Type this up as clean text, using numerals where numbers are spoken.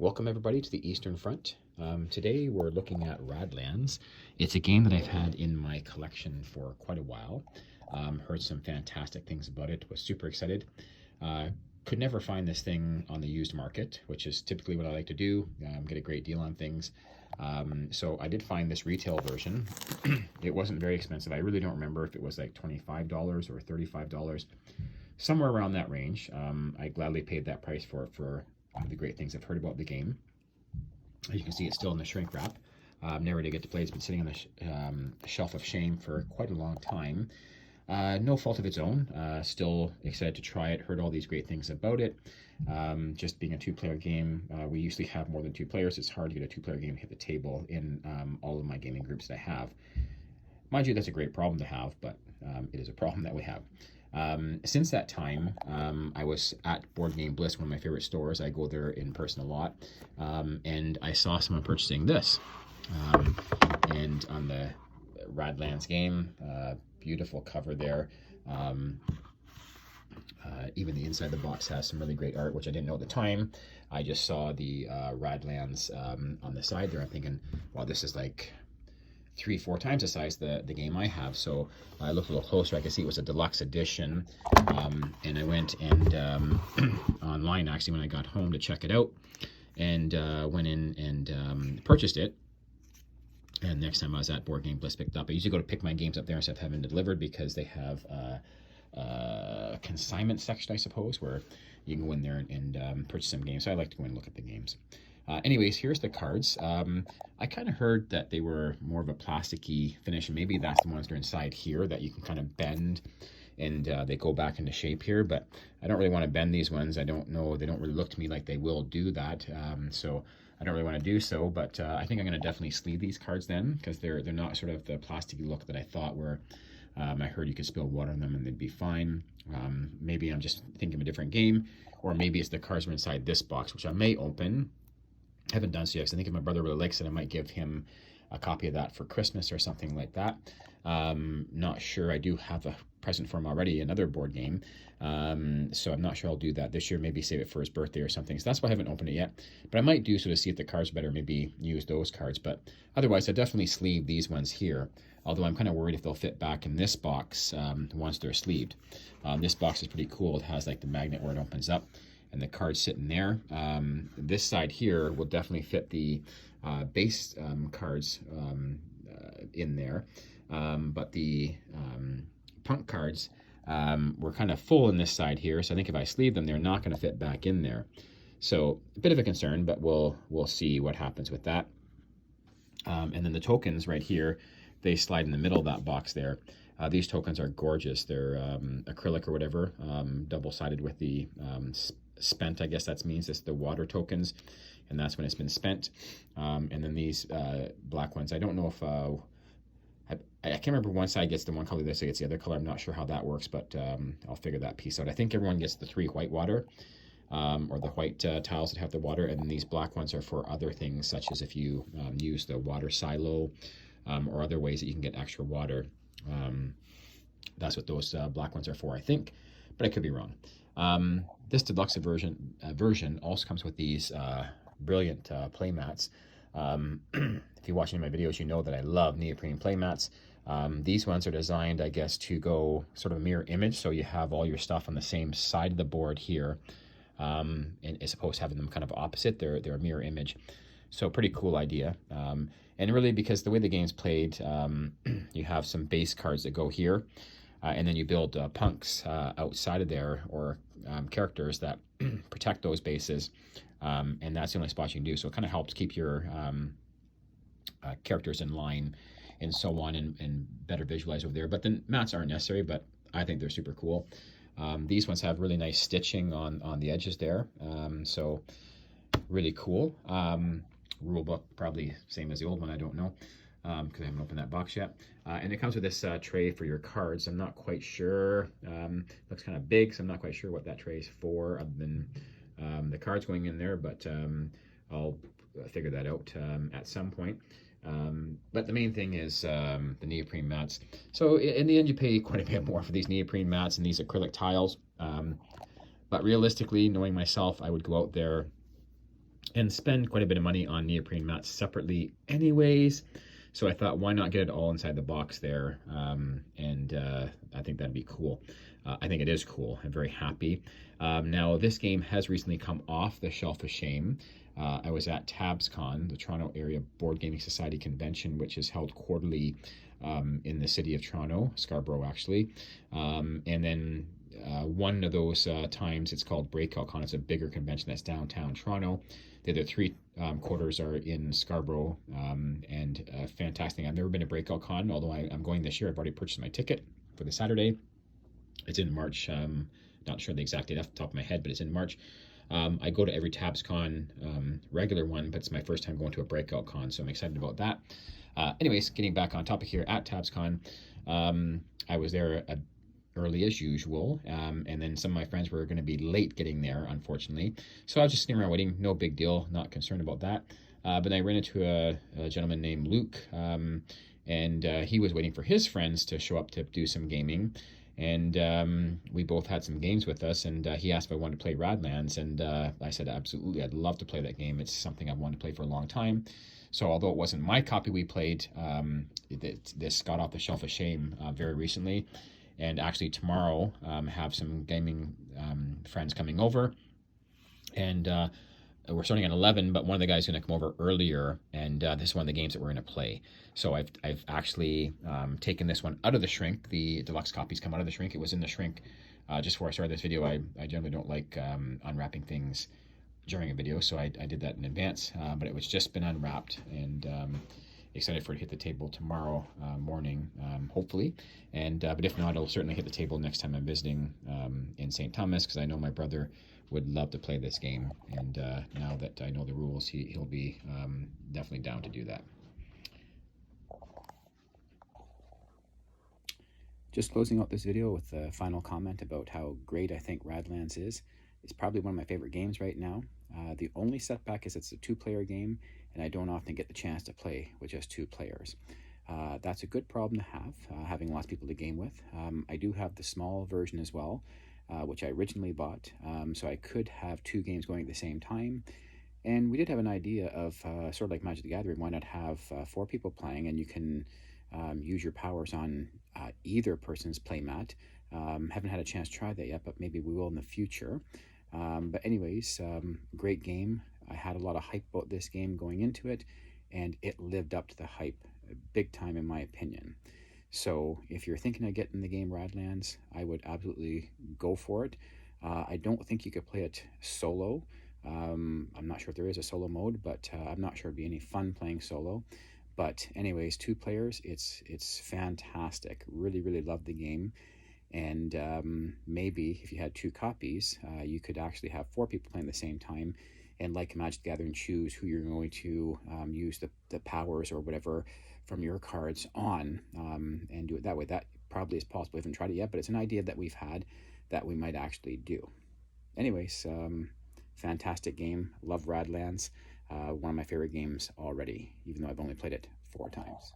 Welcome everybody to the Eastern Front. Today we're looking at Radlands. It's a game that I've had in my collection for quite a while. Heard some fantastic things about it, was super excited. Could never find this thing on the used market, which is typically what I like to do, get a great deal on things. So I did find this retail version. It wasn't very expensive. I really don't remember if it was like $25 or $35, somewhere around that range. I gladly paid that price for it for the great things I've heard about the game. As you can see, it's still in the shrink wrap. Never to get to play. It's been sitting on the shelf of shame for quite a long time. No fault of its own. Still excited to try it. Heard all these great things about it. Just being a two-player game, we usually have more than two players. It's hard to get a two-player game to hit the table in all of my gaming groups that I have. Mind you, that's a great problem to have, but it is a problem that we have. Since that time, I was at Board Game Bliss, one of my favorite stores. I go there in person a lot, and I saw someone purchasing this. And on the Radlands game, beautiful cover there. Even the inside of the box has some really great art, which I didn't know at the time. I just saw the Radlands on the side there. I'm thinking, wow, this is like 3-4 times the size the game I have. So I looked a little closer. I could see it was a deluxe edition, and I went and online actually when I got home to check it out, and went in and purchased it. And next time I was at Board Game Bliss, picked up. I usually go to pick my games up there instead of having them delivered, because they have a consignment section, I suppose, where you can go in there and purchase some games. So I like to go and look at the games. Anyways, here's the cards. I kind of heard that they were more of a plasticky finish, and maybe that's the ones that are inside here that you can kind of bend, and they go back into shape here, but I don't really want to bend these ones. I don't know, they don't really look to me like they will do that, so I don't really want to do so, but I think I'm going to definitely sleeve these cards then, because they're not sort of the plasticky look that I thought were. I heard you could spill water on them and they'd be fine. Maybe I'm just thinking of a different game, or maybe it's the cards are inside this box, which I may open. I haven't done so yet, because I think if my brother really likes it, I might give him a copy of that for Christmas or something like that. Not sure. I do have a present for him already, another board game. So I'm not sure I'll do that this year. Maybe save it for his birthday or something. So that's why I haven't opened it yet. But I might do so to see if the cards are better, maybe use those cards. But otherwise, I definitely sleeve these ones here. Although I'm kind of worried if they'll fit back in this box once they're sleeved. This box is pretty cool. It has like the magnet where it opens up, and the cards sitting there. This side here will definitely fit the base cards in there, but the punk cards were kind of full in this side here, so I think if I sleeve them, they're not going to fit back in there. So a bit of a concern, but we'll see what happens with that. And then the tokens right here, they slide in the middle of that box there. These tokens are gorgeous. They're acrylic or whatever, double-sided with the spent, I guess that means it's the water tokens, and that's when it's been spent. And then these black ones, I don't know if I can't remember, one side gets the one color, this side gets the other color. I'm not sure how that works, but I'll figure that piece out. I think everyone gets the 3 white water, or the white tiles that have the water, and then these black ones are for other things, such as if you use the water silo, or other ways that you can get extra water. That's what those black ones are for, I think, but I could be wrong. This deluxe version also comes with these brilliant play mats. If you watch any of my videos, you know that I love neoprene play mats. These ones are designed, I guess, to go sort of mirror image, so you have all your stuff on the same side of the board here, and as opposed to having them kind of opposite. They're a mirror image, so pretty cool idea. And really, because the way the game's played, you have some base cards that go here, and then you build punks outside of there, or characters that protect those bases, and that's the only spot you can do. So it kind of helps keep your characters in line and so on, and better visualize over there. But the mats aren't necessary, but I think they're super cool. These ones have really nice stitching on the edges there, so really cool. Rule book probably same as the old one, I don't know, because I haven't opened that box yet. And it comes with this tray for your cards. I'm not quite sure. Looks kind of big, so I'm not quite sure what that tray is for, other than the cards going in there, but I'll figure that out at some point. But the main thing is the neoprene mats. So in the end, you pay quite a bit more for these neoprene mats and these acrylic tiles. But realistically, knowing myself, I would go out there and spend quite a bit of money on neoprene mats separately anyways. So I thought, why not get it all inside the box there? And I think that'd be cool. I think it is cool. I'm very happy. Now, this game has recently come off the shelf of shame. I was at TabsCon, the Toronto Area Board Gaming Society convention, which is held quarterly in the city of Toronto, Scarborough actually. And then one of those times, it's called Breakout Con. It's a bigger convention that's downtown Toronto. The other three quarters are in Scarborough, and fantastic. I've never been to Breakout Con, although I'm going this year. I've already purchased my ticket for the Saturday. It's in March. Not sure the exact date off the top of my head, but it's in March. I go to every TabsCon regular one, but it's my first time going to a Breakout Con, so I'm excited about that. Anyways, getting back on topic here at TabsCon, I was there early as usual, and then some of my friends were going to be late getting there, unfortunately. So I was just sitting around waiting, no big deal, not concerned about that. But I ran into a gentleman named Luke, and he was waiting for his friends to show up to do some gaming. And we both had some games with us, and he asked if I wanted to play Radlands, and I said absolutely, I'd love to play that game. It's something I've wanted to play for a long time. So although it wasn't my copy we played, this got off the shelf of shame very recently. And actually tomorrow have some gaming friends coming over, and we're starting at 11, but one of the guys is going to come over earlier, and this is one of the games that we're going to play. So I've actually taken this one out of the shrink. The deluxe copies come out of the shrink. It was in the shrink just before I started this video. I generally don't like unwrapping things during a video, so I did that in advance, but it was just been unwrapped, and excited for it to hit the table tomorrow morning, hopefully. And but if not, it'll certainly hit the table next time I'm visiting in St. Thomas, because I know my brother would love to play this game. And now that I know the rules, he'll be definitely down to do that. Just closing out this video with a final comment about how great I think Radlands is. It's probably one of my favorite games right now. The only setback is it's a two-player game, and I don't often get the chance to play with just two players. That's a good problem to have, having lots of people to game with. I do have the small version as well, which I originally bought, so I could have two games going at the same time. And we did have an idea of sort of like Magic the Gathering, why not have four people playing, and you can use your powers on either person's playmat. Haven't had a chance to try that yet, but maybe we will in the future. But anyways, great game. I had a lot of hype about this game going into it, and it lived up to the hype big time in my opinion. So if you're thinking of getting the game Radlands, I would absolutely go for it. I don't think you could play it solo. I'm not sure if there is a solo mode, but I'm not sure it'd be any fun playing solo. But anyways, two players, it's fantastic. Really, really love the game. And maybe if you had two copies, you could actually have four people playing at the same time, and like Magic the Gathering, choose who you're going to use the powers or whatever from your cards on, and do it that way. That probably is possible. We haven't tried it yet, but it's an idea that we've had that we might actually do. Anyways, fantastic game. Love Radlands. One of my favorite games already, even though I've only played it 4 times.